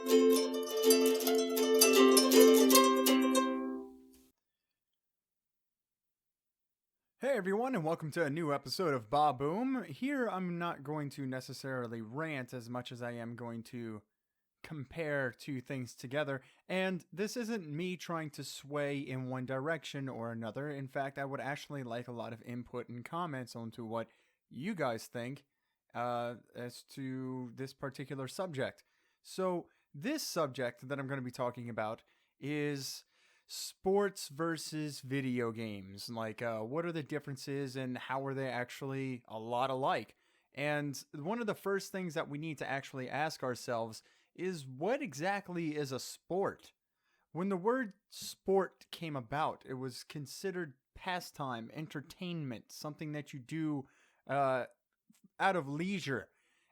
Hey everyone, and welcome to a new episode of Ba Boom. Here, I'm not going to necessarily rant as much as I am going to compare two things together. And this isn't me trying to sway in one direction or another. In fact, I would actually like a lot of input and comments onto what you guys think as to this particular subject. So, this subject that I'm going to be talking about is sports versus video games. Like, what are the differences and how are they actually a lot alike? And one of the first things that we need to actually ask ourselves is what exactly is a sport? When the word sport came about, it was considered pastime, entertainment, something that you do uh, out of leisure.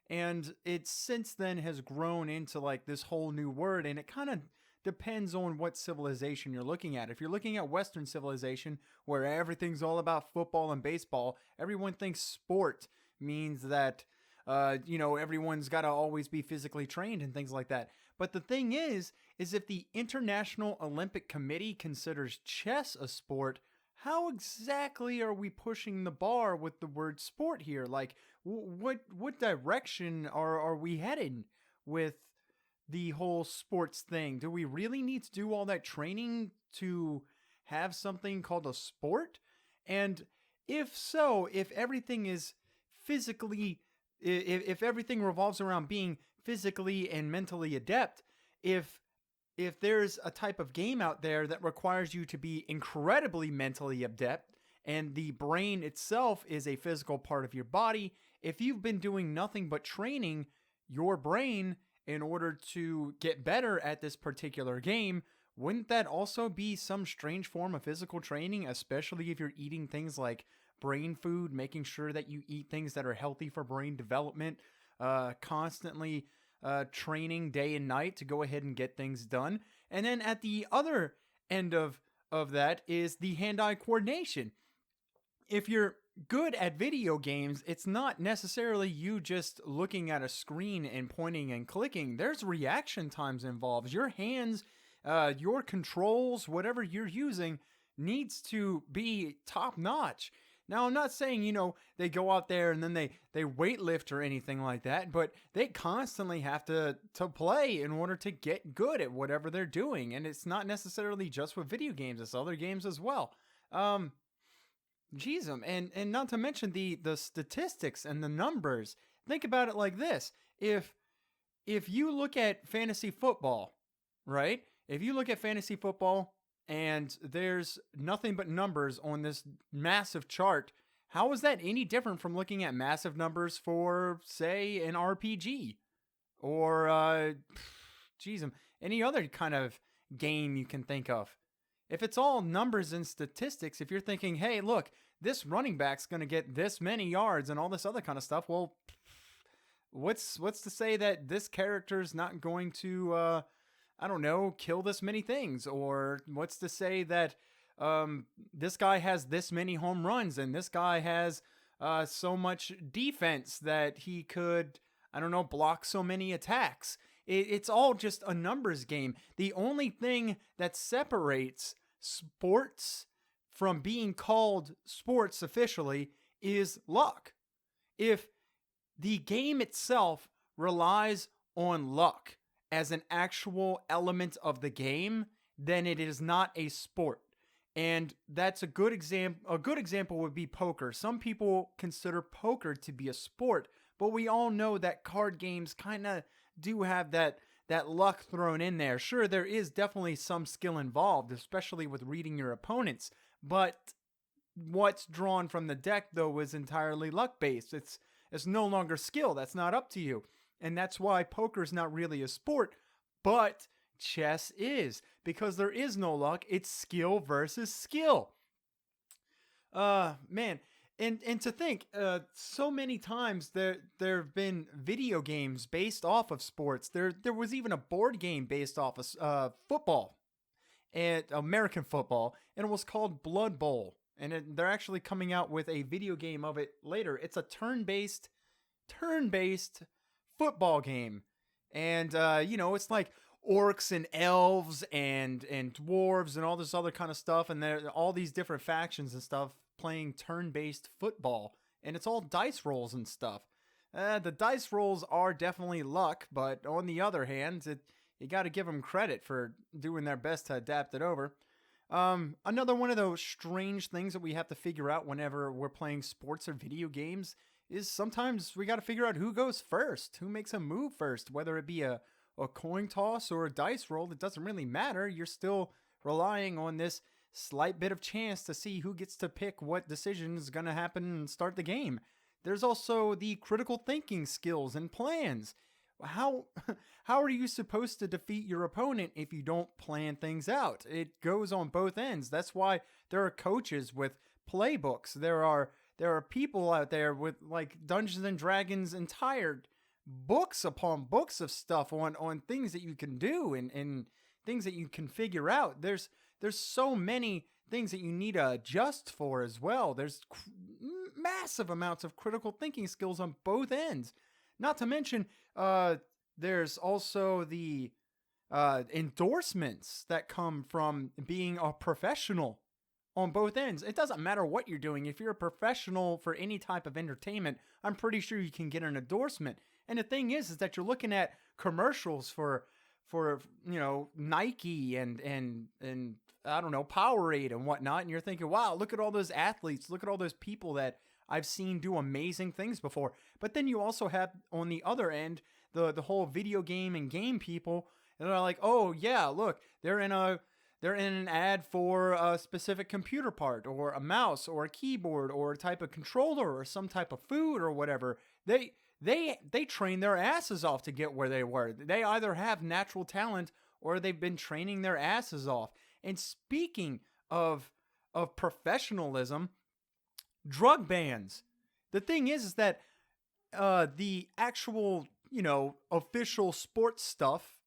And it since then has grown into like this whole new word, and it kind of depends on what civilization you're looking at. If you're looking at Western civilization, where everything's all about football and baseball, everyone thinks sport means that everyone's got to always be physically trained and things like that. But the thing is if the International Olympic Committee considers chess a sport, how exactly are we pushing the bar with the word sport here? Like, what direction are we headed with the whole sports thing? Do we really need to do all that training to have something called a sport? And if so, if everything is physically if everything revolves around being physically and mentally adept, if there's a type of game out there that requires you to be incredibly mentally adept and the brain itself is a physical part of your body, if you've been doing nothing but training your brain in order to get better at this particular game, wouldn't that also be some strange form of physical training, especially if you're eating things like brain food, making sure that you eat things that are healthy for brain development, constantly training day and night to go ahead and get things done. And then at the other end of that is the hand-eye coordination. If you're good at video games, it's not necessarily you just looking at a screen and pointing and clicking. There's reaction times involved. Your hands, your controls, whatever you're using, needs to be top notch. Now, I'm not saying, they go out there and then they weightlift or anything like that, but they constantly have to play in order to get good at whatever they're doing. And it's not necessarily just with video games, it's other games as well. Jeez, and not to mention the statistics and the numbers. Think about it like this: if you look at fantasy football, right? If you look at fantasy football and there's nothing but numbers on this massive chart, how is that any different from looking at massive numbers for, say, an RPG or, any other kind of game you can think of? If it's all numbers and statistics, if you're thinking, hey, look, this running back's going to get this many yards and all this other kind of stuff, well, what's to say that this character's not going to, I don't know, kill this many things? Or what's to say that this guy has this many home runs and this guy has so much defense that he could, I don't know, block so many attacks? It's all just a numbers game. The only thing that separates sports from being called sports officially is luck. If the game itself relies on luck as an actual element of the game, then it is not a sport. And that's a good example. A good example would be poker. Some people consider poker to be a sport, but we all know that card games kind of do have that luck thrown in there. Sure, there is definitely some skill involved, especially with reading your opponents, but what's drawn from the deck though is entirely luck based. It's no longer skill. That's not up to you. And that's why poker is not really a sport, but chess is, because there is no luck. It's skill versus skill. Man, and to think, so many times there have been video games based off of sports. There was even a board game based off of football, and American football, and it was called Blood Bowl. And they're actually coming out with a video game of it later. It's a turn-based football game, And it's like orcs and elves and dwarves and all this other kind of stuff, and there are all these different factions and stuff playing turn-based football, and it's all dice rolls and stuff. The dice rolls are definitely luck, but on the other hand, you got to give them credit for doing their best to adapt it over. Another one of those strange things that we have to figure out whenever we're playing sports or video games is sometimes we got to figure out who goes first, who makes a move first, whether it be a coin toss or a dice roll. It doesn't really matter. You're still relying on this slight bit of chance to see who gets to pick what decision is going to happen and start the game. There's also the critical thinking skills and plans. How how are you supposed to defeat your opponent if you don't plan things out? It goes on both ends. That's why there are coaches with playbooks. There are people out there with like Dungeons and Dragons entire books upon books of stuff on things that you can do and things that you can figure out. There's so many things that you need to adjust for as well. There's massive amounts of critical thinking skills on both ends. Not to mention, there's also the endorsements that come from being a professional on both ends. It doesn't matter what you're doing. If you're a professional for any type of entertainment, I'm pretty sure you can get an endorsement. And the thing is that you're looking at commercials for Nike and I don't know, Powerade and whatnot, and you're thinking, wow, look at all those athletes, look at all those people that I've seen do amazing things before. But then you also have on the other end the whole video game and game people, and they're like, oh yeah, look, they're in an ad for a specific computer part or a mouse or a keyboard or a type of controller or some type of food or whatever. They train their asses off to get where they were. They either have natural talent or they've been training their asses off. And speaking of professionalism, drug bans. The thing is that the actual, official sports stuff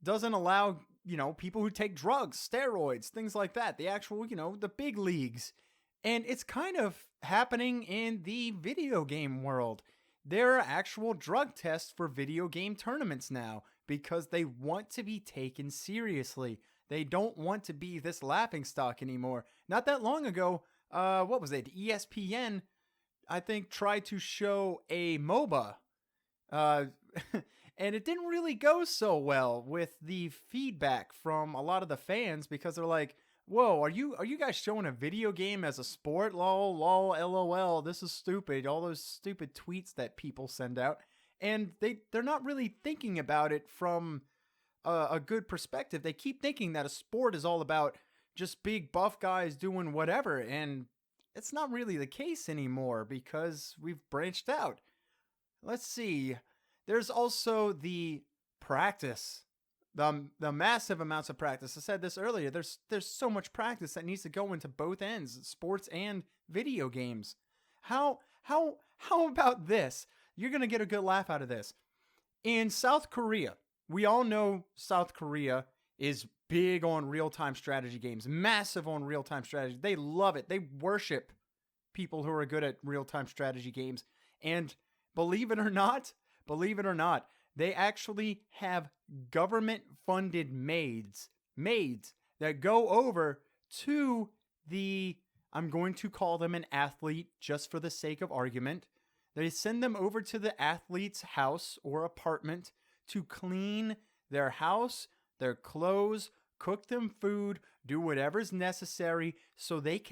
doesn't allow, people who take drugs, steroids, things like that. The actual, the big leagues. And it's kind of happening in the video game world. There are actual drug tests for video game tournaments now because they want to be taken seriously. They don't want to be this laughingstock anymore. Not that long ago, what was it? ESPN, I think, tried to show a MOBA. And it didn't really go so well with the feedback from a lot of the fans because they're like, whoa, are you guys showing a video game as a sport? Lol, LOL, this is stupid. All those stupid tweets that people send out. And they're not really thinking about it from a good perspective. They keep thinking that a sport is all about just big buff guys doing whatever, and it's not really the case anymore because we've branched out. Let's see. There's also the practice. The massive amounts of practice. I said this earlier. There's so much practice that needs to go into both ends, sports and video games. How about this? You're going to get a good laugh out of this. In South Korea, we all know South Korea is big on real-time strategy games, massive on real-time strategy. They love it. They worship people who are good at real-time strategy games. And believe it or not, they actually have government-funded maids that go over to I'm going to call them an athlete just for the sake of argument. They send them over to the athlete's house or apartment to clean their house, their clothes, cook them food, do whatever's necessary so the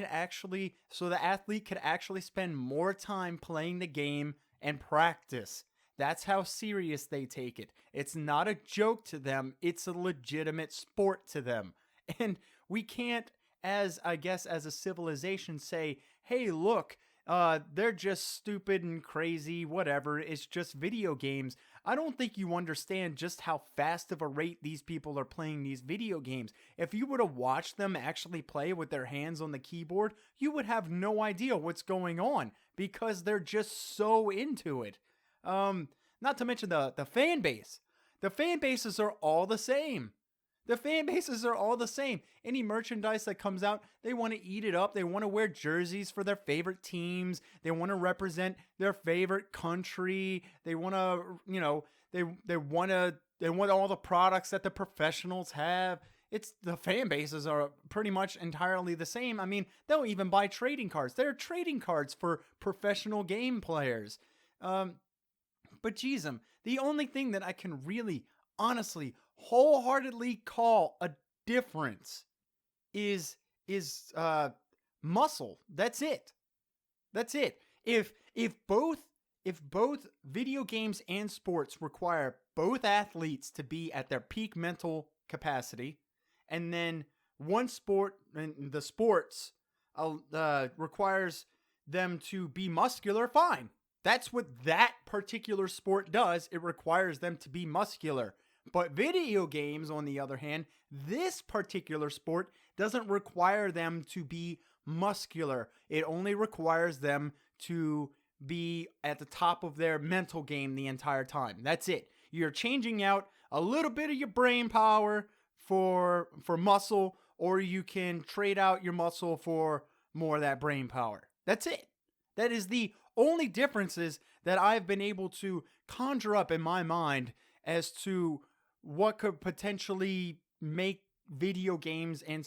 athlete could actually spend more time playing the game and practice. That's how serious they take it. It's not a joke to them. It's a legitimate sport to them. And we can't, as a civilization, say, hey, look, they're just stupid and crazy, whatever. It's just video games. I don't think you understand just how fast of a rate these people are playing these video games. If you were to watch them actually play with their hands on the keyboard, you would have no idea what's going on because they're just so into it. Not to mention the fan base. The fan bases are all the same. Any merchandise that comes out, they want to eat it up. They want to wear jerseys for their favorite teams. They want to represent their favorite country. They want to, they want to and what all the products that the professionals have. It's the fan bases are pretty much entirely the same. I mean, they'll even buy trading cards. There are trading cards for professional game players. Um, but geez, the only thing that I can really, honestly, wholeheartedly call a difference is is muscle. That's it. That's it. If both video games and sports require both athletes to be at their peak mental capacity, and then one sport and the sports requires them to be muscular, fine. That's what that particular sport does. It requires them to be muscular. But video games, on the other hand, this particular sport doesn't require them to be muscular. It only requires them to be at the top of their mental game the entire time. That's it. You're changing out a little bit of your brain power for muscle, or you can trade out your muscle for more of that brain power. That's it. That is the only differences that I've been able to conjure up in my mind as to what could potentially make video games and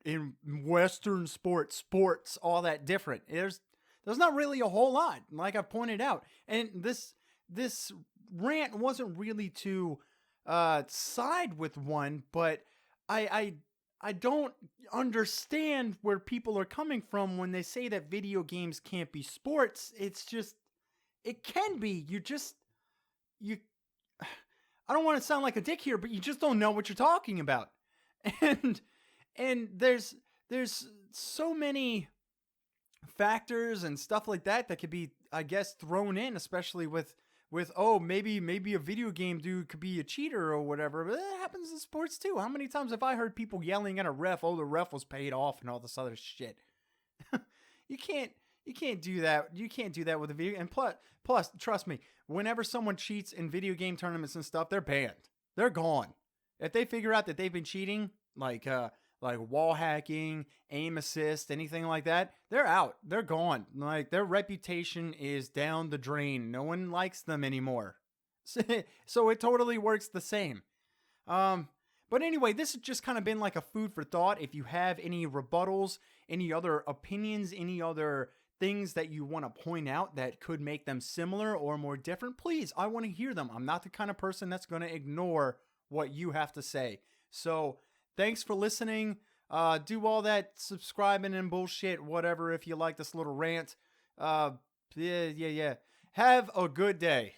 in Western sports all that different. There's not really a whole lot, like I've pointed out, and this rant wasn't really to side with one, but I don't understand where people are coming from when they say that video games can't be sports. It's just it can be. You I don't want to sound like a dick here, but you just don't know what you're talking about. And there's so many factors and stuff like that that could be, I guess, thrown in, especially with oh, maybe a video game dude could be a cheater or whatever. But that happens in sports too. How many times have I heard people yelling at a ref, "Oh, the ref was paid off," and all this other shit? you can't you can't do that. You can't do that with a video. And plus, trust me, whenever someone cheats in video game tournaments and stuff, they're banned. They're gone. If they figure out that they've been cheating, like wall hacking, aim assist, anything like that, they're out. They're gone. Like their reputation is down the drain. No one likes them anymore. So it totally works the same. But anyway, this has just kind of been like a food for thought. If you have any rebuttals, any other opinions, any other things that you want to point out that could make them similar or more different, please, I want to hear them. I'm not the kind of person that's going to ignore what you have to say. So thanks for listening. Do all that subscribing and bullshit, whatever, if you like this little rant. Yeah. Have a good day.